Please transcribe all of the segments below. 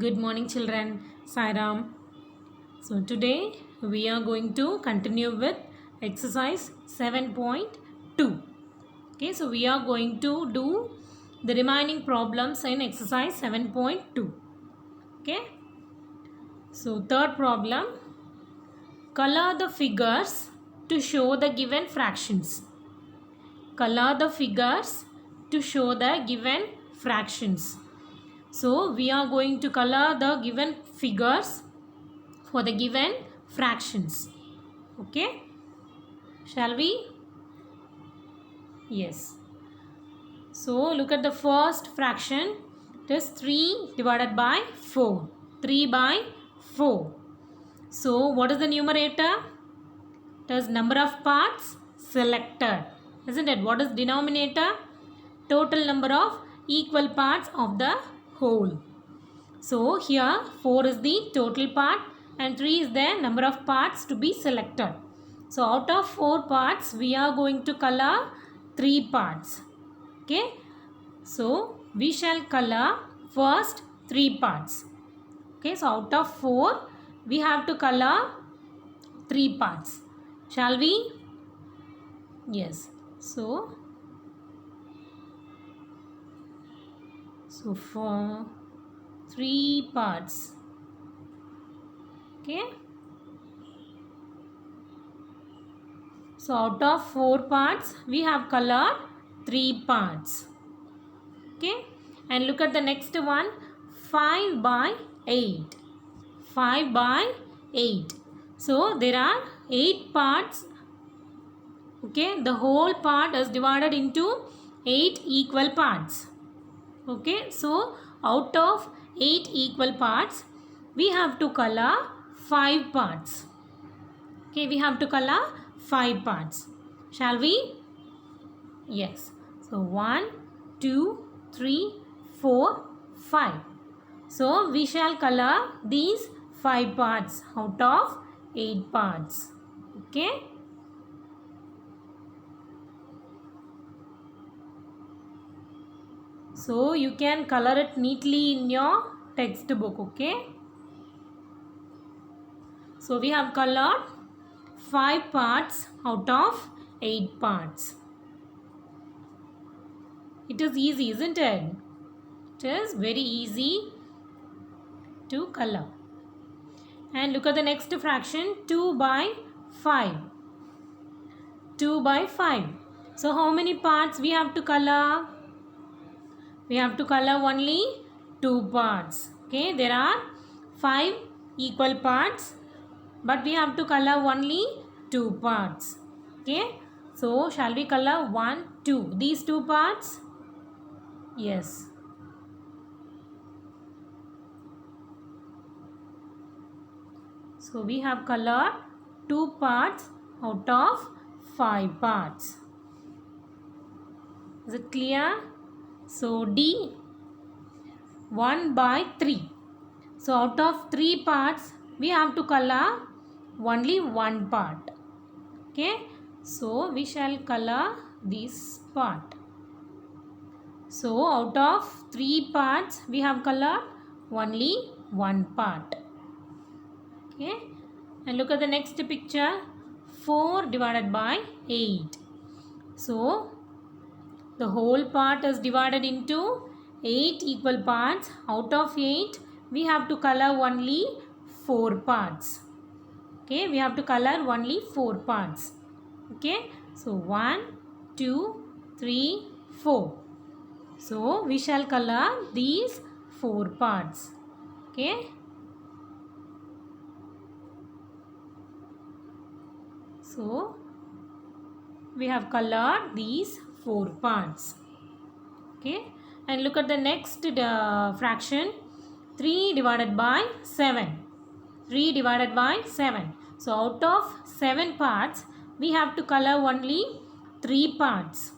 Good morning, children. Sairam. So, today we are going to continue with exercise 7.2. Okay, so we are going to do the remaining problems in exercise 7.2. Okay, so third problem, color the figures to show the given fractions. Color the figures to show the given fractions. So, we are going to color the given figures for the given fractions. Okay, shall we? Yes. So look at the first fraction. It is 3 divided by 4. 3 by 4. So what is the numerator? It is number of parts selected. Isn't it? What is denominator? Total number of equal parts of the whole. So here 4 is the total part and 3 is the number of parts to be selected. So out of 4 parts we are going to color 3 parts. Okay. So we shall color first 3 parts. Okay. So out of 4 we have to color 3 parts. Shall we? Yes. So for 3 parts. Okay. So out of 4 parts we have colored 3 parts. Okay. And look at the next one, 5 by 8. 5 by 8. So there are 8 parts. Okay. The whole part is divided into 8 equal parts. Okay. So out of 8 equal parts we have to color 5 parts. Okay. We have to color 5 parts. Shall we? Yes. So 1, 2, 3, 4, 5. So we shall color these 5 parts out of 8 parts. Okay. So you can color it neatly in your textbook. Okay. So we have colored 5 parts out of 8 parts. It is easy, isn't it? It is very easy to color. And look at the next fraction, 2 by 5. 2 by 5. So how many parts we have to color? We have to color only 2 parts. Okay, there are 5 equal parts, but we have to color only 2 parts. Okay, so shall we color 1, 2? These 2 parts? Yes. So we have colored 2 parts out of 5 parts. Is it clear? So D, 1 by 3. So out of 3 parts we have to color only 1 part. Okay. So we shall color this part. So out of 3 parts we have colored only 1 part. Okay. And look at the next picture, 4 divided by 8. So the whole part is divided into 8 equal parts. Out of 8 we have to color only 4 parts. Okay, we have to color only 4 parts. Okay, so 1, 2, 3, 4. So we shall color these 4 parts. Okay. So we have colored these 4 parts. Okay. And look at the next fraction, 3 divided by 7. 3 divided by 7. So out of 7 parts we have to color only 3 parts.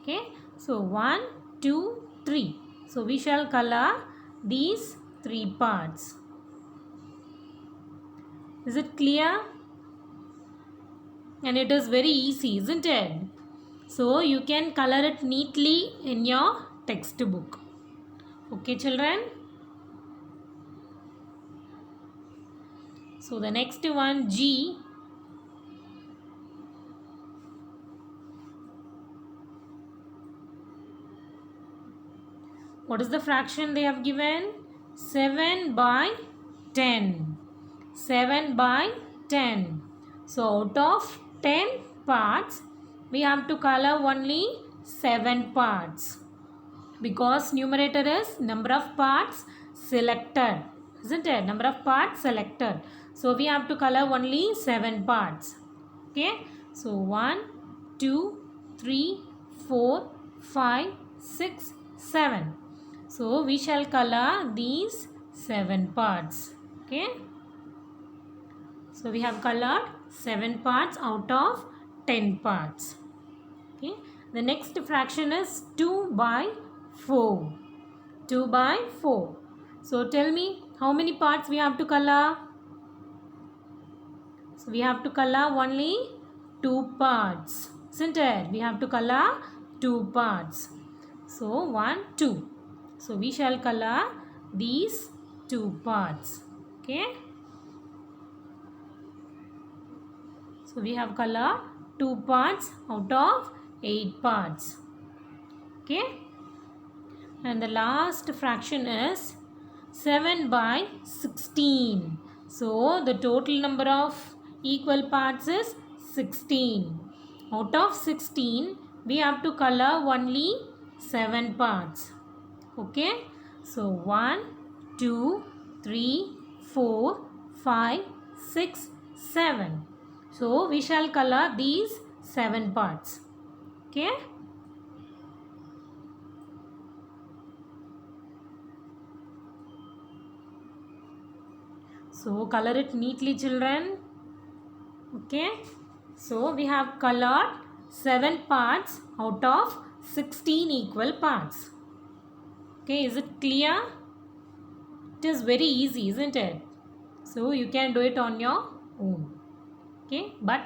Okay. So 1, 2, 3. So we shall color these 3 parts. Is it clear? And it is very easy, isn't it? So you can color it neatly in your textbook. Okay, children? So the next one, G. What is the fraction they have given? 7 by 10. 7 by 10. So out of 10 parts, we have to color only 7 parts. Because numerator is number of parts selected. Isn't it? Number of parts selected. So we have to color only 7 parts. Okay. So 1, 2, 3, 4, 5, 6, 7. So we shall color these 7 parts. Okay. So we have colored 7 parts out of 10 parts. Okay. The next fraction is 2 by 4. 2 by 4. So tell me how many parts we have to color? So we have to color only 2 parts. Isn't it? We have to color 2 parts. So 1, 2. So we shall color these 2 parts. Okay. So we have colored 2 parts out of 8 parts. Okay. And the last fraction is 7 by 16. So the total number of equal parts is 16. Out of 16, we have to color only 7 parts. Okay. So 1, 2, 3, 4, 5, 6, 7. So we shall color these 7 parts. Okay. So color it neatly, children. Okay. So we have colored 7 parts out of 16 equal parts. Okay, is it clear? It is very easy, isn't it? So you can do it on your own. Okay, but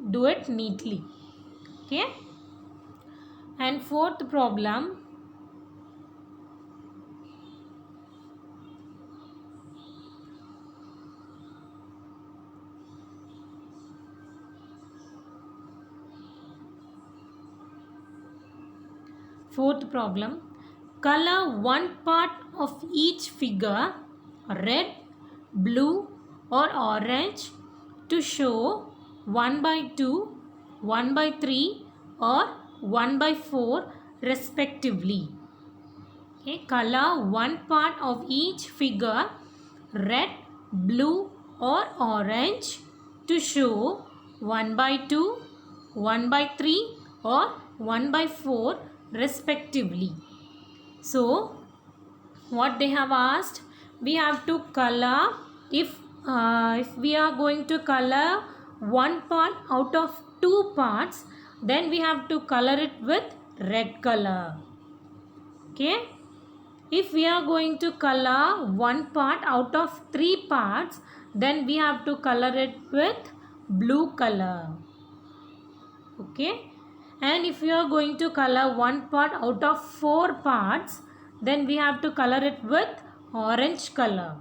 do it neatly. Okay. And fourth problem. Fourth problem. Color one part of each figure red, blue or orange to show 1 by 2, 1 by 3 or 1 by 4 respectively. Okay, color one part of each figure red, blue or orange to show 1 by 2, 1 by 3 or 1 by 4 respectively. So what they have asked, we have to color if we are going to color one part out of 2 parts, then we have to color it with red color. Okay. If we are going to color one part out of 3 parts, then we have to color it with blue color. Okay. And if we are going to color one part out of 4 parts, then we have to color it with orange color.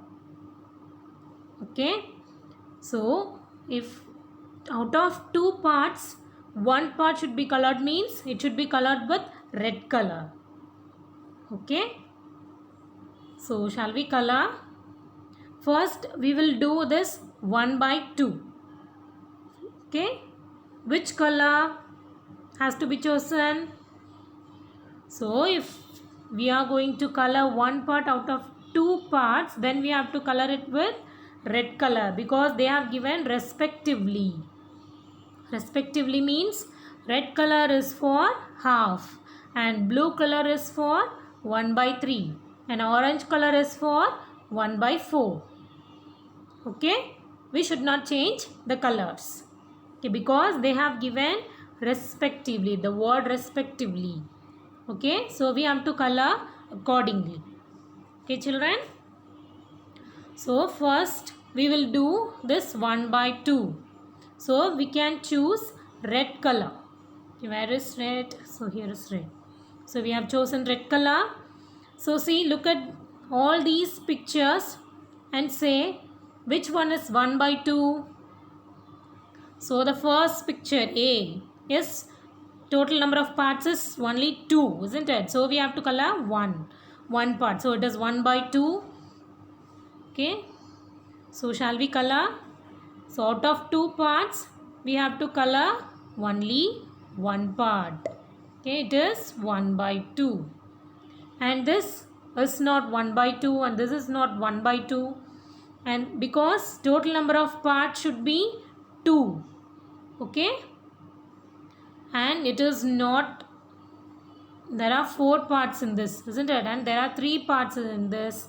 Okay. So if out of 2 parts, one part should be colored, means it should be colored with red color. Okay. So shall we color? First we will do this 1 by 2. Okay. Which color has to be chosen? So if we are going to color one part out of 2 parts, then we have to color it with red color, because they have given respectively. Respectively means red color is for half and blue color is for 1 by 3 and orange color is for 1 by 4. Okay. We should not change the colors. Okay, because they have given respectively, the word respectively. Okay, so we have to color accordingly. Okay, children. So first we will do this 1 by 2. So we can choose red color. Okay, where is red? So here is red. So we have chosen red color. So see, look at all these pictures and say Which one is 1 by 2? So the first picture A. Yes, total number of parts is only 2, isn't it? So we have to color 1 part. So it is 1 by 2. Okay. So shall we color? So out of 2 parts, we have to color only 1 part. Okay, it is 1 by 2. And this is not 1 by 2 and this is not 1 by 2. And because total number of parts should be 2. Okay. And it is not, there are 4 parts in this, isn't it? And there are 3 parts in this.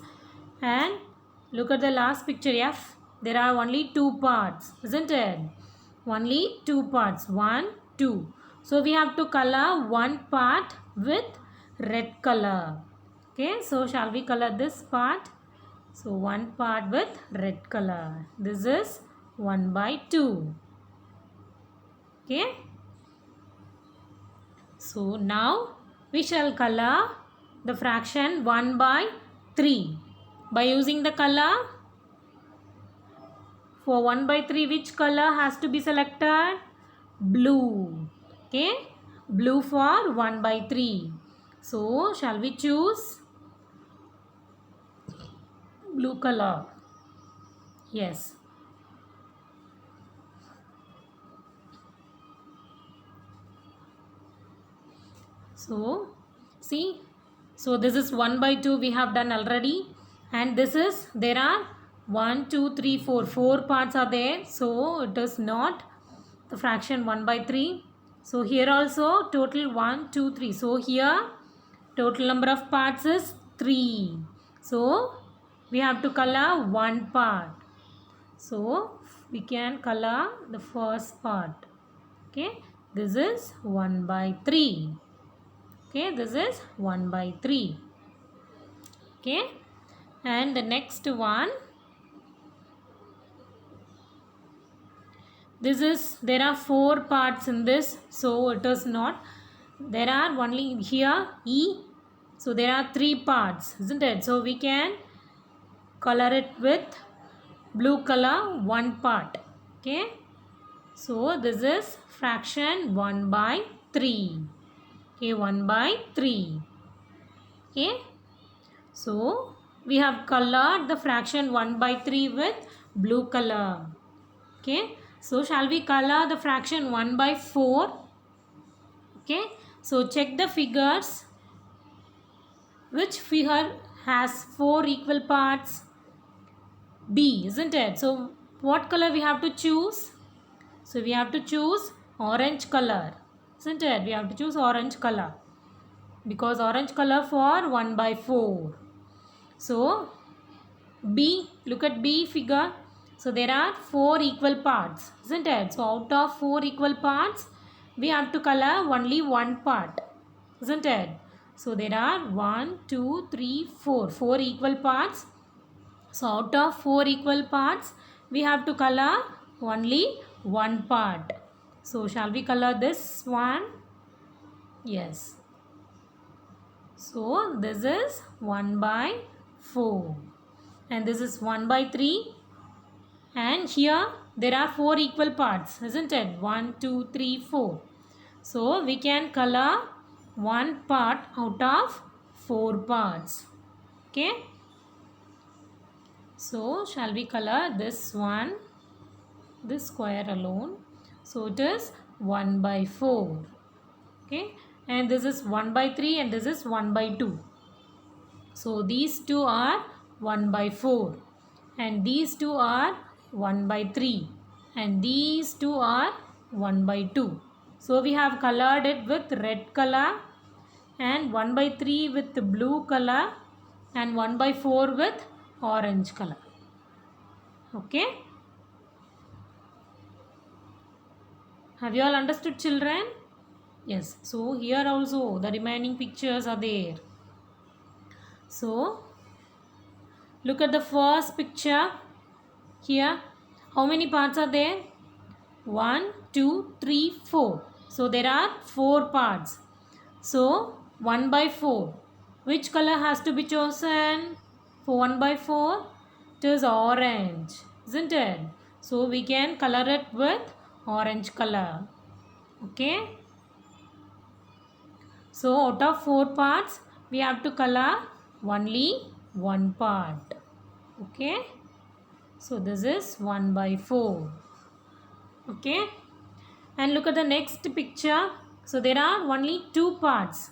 And look at the last picture F. There are only 2 parts, isn't it? Only 2 parts. 1, 2. So we have to color 1 part with red color. Okay. So shall we color this part? So 1 part with red color. This is 1 by 2. Okay. So now we shall color the fraction 1 by 3. By using the color, for 1 by 3, which color has to be selected? Blue. Okay. Blue for 1 by 3. So shall we choose blue color? Yes. So see, so this is 1 by 2 we have done already, and this is, there are 1, 2, 3, 4. 4 parts are there, so it is not the fraction 1 by 3. So here also total 1, 2, 3. So here total number of parts is 3. So we have to color 1 part. So we can color the first part. Okay, this is 1 by 3. Okay, this is 1 by 3. Okay, and the next one, this is, there are 4 parts in this, so it is not, there are only here E, so there are 3 parts, isn't it? So we can color it with blue color 1 part. Okay, so this is fraction 1 by 3. Okay, 1 by 3. Okay, so we have colored the fraction 1 by 3 with blue color. Okay, so shall we color the fraction 1 by 4? Okay, so check the figures. Which figure has 4 equal parts? B, isn't it? So what color we have to choose? So we have to choose orange color, isn't it? We have to choose orange color, because orange color for 1 by 4. So B, look at B figure. So there are 4 equal parts, isn't it? So out of 4 equal parts, we have to color only 1 part, isn't it? So there are 1, 2, 3, 4. 4 equal parts. So out of 4 equal parts, we have to color only 1 part. So shall we color this one? Yes. So this is 1 by 4. And this is 1 by 3. And here there are 4 equal parts, isn't it? 1, 2, 3, 4. So we can color 1 part out of 4 parts. Okay. So shall we color this one, this square alone? So it is 1 by 4. Okay. And this is 1 by 3 and this is 1 by 2. So these two are 1 by 4. And these two are 1 by 3. And these two are 1 by 2. So we have colored it with red color, and 1 by 3 with the blue color, and 1 by 4 with orange color. Okay. Have you all understood, children? Yes. So here also the remaining pictures are there. So look at the first picture. Here how many parts are there? 1, 2, 3, 4. So there are 4 parts. So 1 by 4. Which color has to be chosen for 1 by 4? It is orange, isn't it? So we can color it with orange color. Okay. So out of 4 parts, we have to color only one part. Okay. So this is 1 by 4. Okay. And look at the next picture. So there are only 2 parts.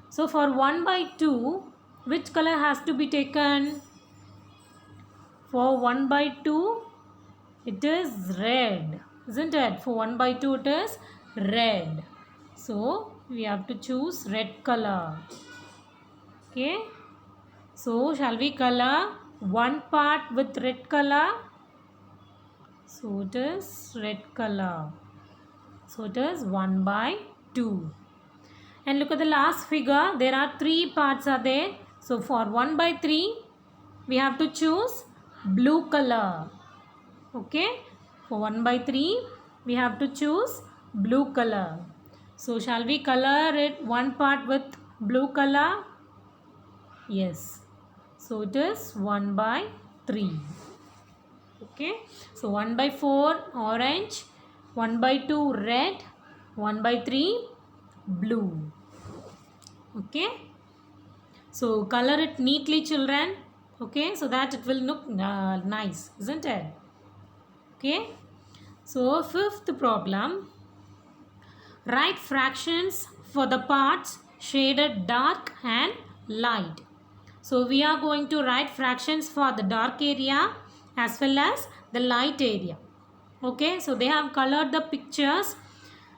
So for 1 by 2, which color has to be taken? For 1 by 2, it is red, isn't it? For 1 by 2, it is red. So we have to choose red color. Okay. So shall we color one part with red color? So it is red color. So it is 1 by 2. And look at the last figure. There are 3 parts are there. So for 1 by 3, we have to choose blue color. Okay. For 1 by 3, we have to choose blue color. So shall we color it one part with blue color? Yes. So it is 1 by 3. Okay. So 1 by 4 orange, 1 by 2 red, 1 by 3 blue. Okay. So color it neatly, children. Okay. So that it will look nice, isn't it? Okay. So fifth problem. Write fractions for the parts shaded dark and light. So we are going to write fractions for the dark area as well as the light area. Okay, so they have colored the pictures.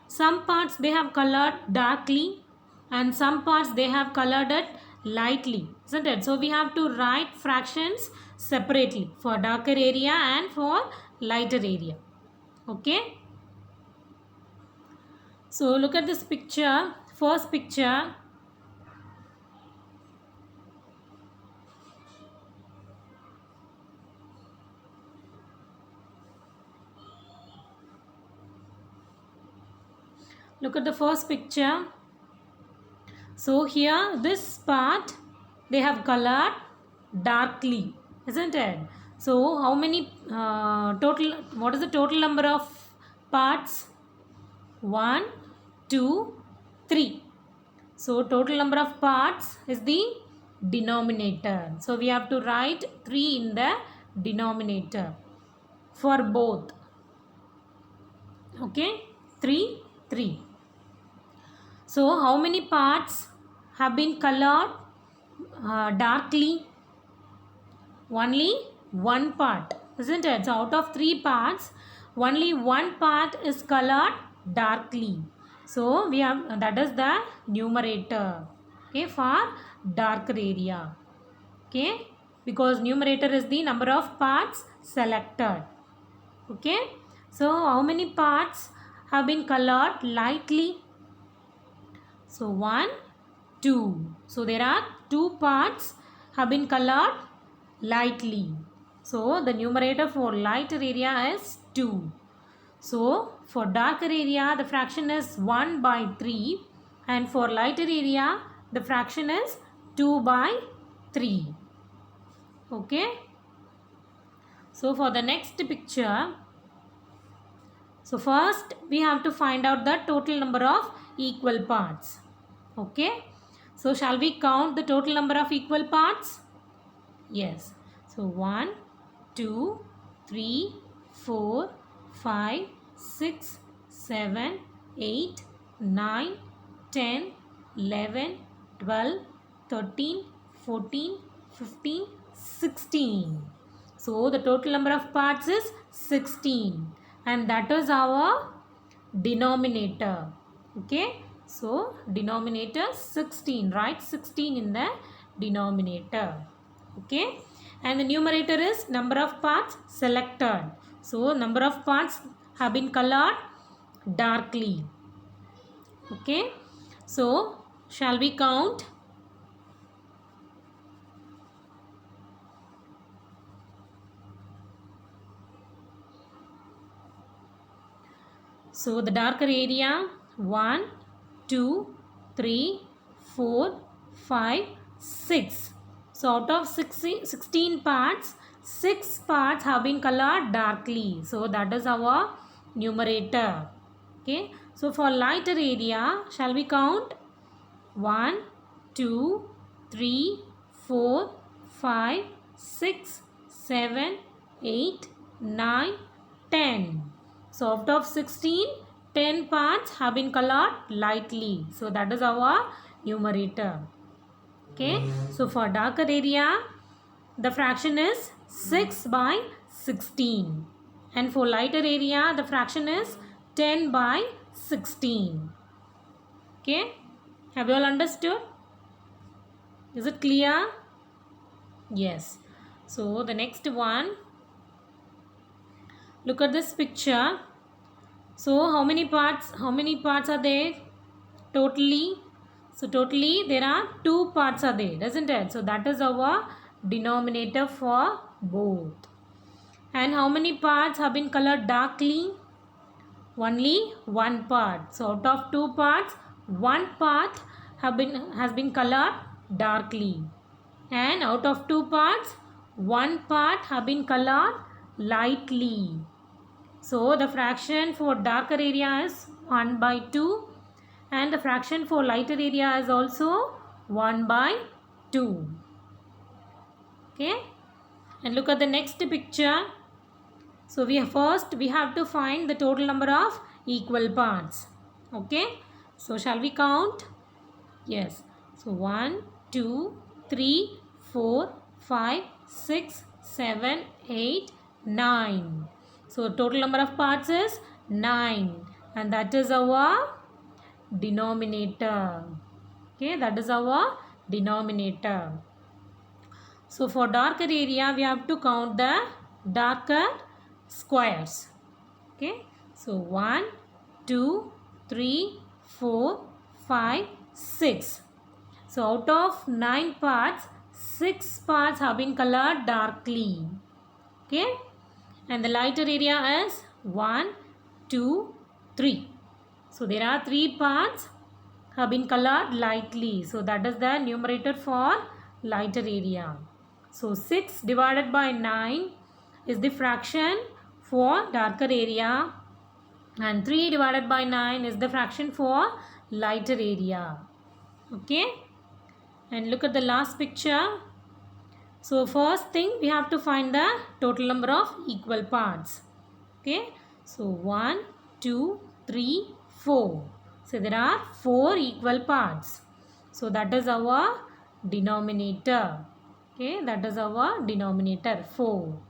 Some parts they have colored darkly and some parts they have colored it lightly, isn't it? So we have to write fractions separately for darker area and for lighter area. Okay. So look at this picture. First picture. Look at the first picture. So here this part they have colored darkly, isn't it? So how many what is the total number of parts? 1, 2, 3. So total number of parts is the denominator. So we have to write 3 in the denominator for both. Okay, 3, 3. So how many parts have been colored darkly? Only one part, isn't it? So out of 3 parts, only one part is colored darkly. So we have that is the numerator. Okay, for darker area. Okay, because numerator is the number of parts selected. Okay, so how many parts have been colored lightly? So 1, 2. So there are 2 parts have been colored lightly. So the numerator for lighter area is 2. So for darker area the fraction is 1 by 3 and for lighter area the fraction is 2 by 3. Okay. So for the next picture, so first we have to find out the total number of equal parts. Okay. So shall we count the total number of equal parts? Yes. So 1, 2, 3, 4, 5, 6, 7, 8, 9, 10, 11, 12, 13, 14, 15, 16. So the total number of parts is 16 and that is our denominator. Okay. So denominator 16. Write 16 in the denominator. Okay. And the numerator is number of parts selected. So number of parts have been colored darkly. Okay. So shall we count? So the darker area 1, 2, 3, 4, 5, 6. So out of 16 parts, 6 parts have been colored darkly. So that is our numerator. Okay. So for lighter area, shall we count? 1, 2, 3, 4, 5, 6, 7, 8, 9, 10. So out of 16, 10 parts have been colored lightly. So that is our numerator. Okay. So for darker area, the fraction is 6 by 16. And for lighter area, the fraction is 10 by 16. Okay. Have you all understood? Is it clear? Yes. So the next one. Look at this picture. So how many parts are there totally? So totally there are 2 parts are there, doesn't it? So that is our denominator for both. And how many parts have been colored darkly? Only 1 part. So out of 2 parts, 1 part has been colored darkly. And out of 2 parts, 1 part have been colored lightly. So the fraction for darker area is 1 by 2. And the fraction for lighter area is also 1 by 2. Okay. And look at the next picture. So we have to find the total number of equal parts. Okay. So shall we count? Yes. So 1, 2, 3, 4, 5, 6, 7, 8, 9. So total number of parts is 9. And that is our denominator. Okay. That is our denominator. So for darker area, we have to count the darker squares. Okay. So 1, 2, 3, 4, 5, 6. So out of 9 parts, 6 parts have been colored darkly. Okay. And the lighter area is 1, 2, 3. So there are 3 parts have been colored lightly. So that is the numerator for lighter area. So 6 divided by 9 is the fraction for darker area. And 3 divided by 9 is the fraction for lighter area. Okay. And look at the last picture. So first thing, we have to find the total number of equal parts. Okay. So 1, 2, 3, 4. So there are 4 equal parts. So that is our denominator. Okay. That is our denominator 4.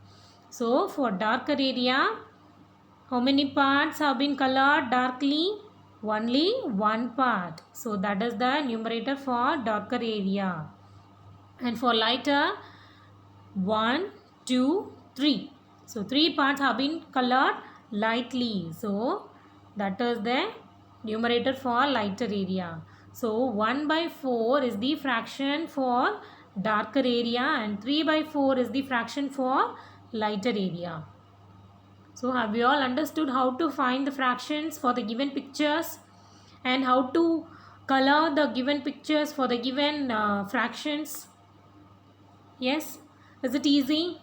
So for darker area, how many parts have been colored darkly? Only 1 part. So that is the numerator for darker area. And for lighter, 1, 2, 3. So 3 parts have been colored lightly. So that is the numerator for lighter area. So 1 by 4 is the fraction for darker area and 3 by 4 is the fraction for lighter area. So have you all understood how to find the fractions for the given pictures and how to color the given pictures for the given fractions? Yes? Is it easy?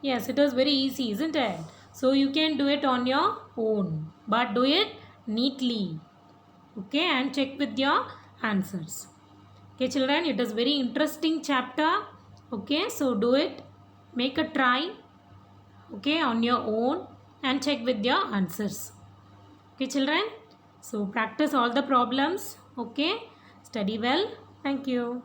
Yes, it is very easy, isn't it? So you can do it on your own, but do it neatly. Okay, and check with your answers. Okay, children, it is very interesting chapter. Okay, so do it. Make a try. Okay, on your own and check with your answers. Okay, children. So practice all the problems. Okay, study well. Thank you.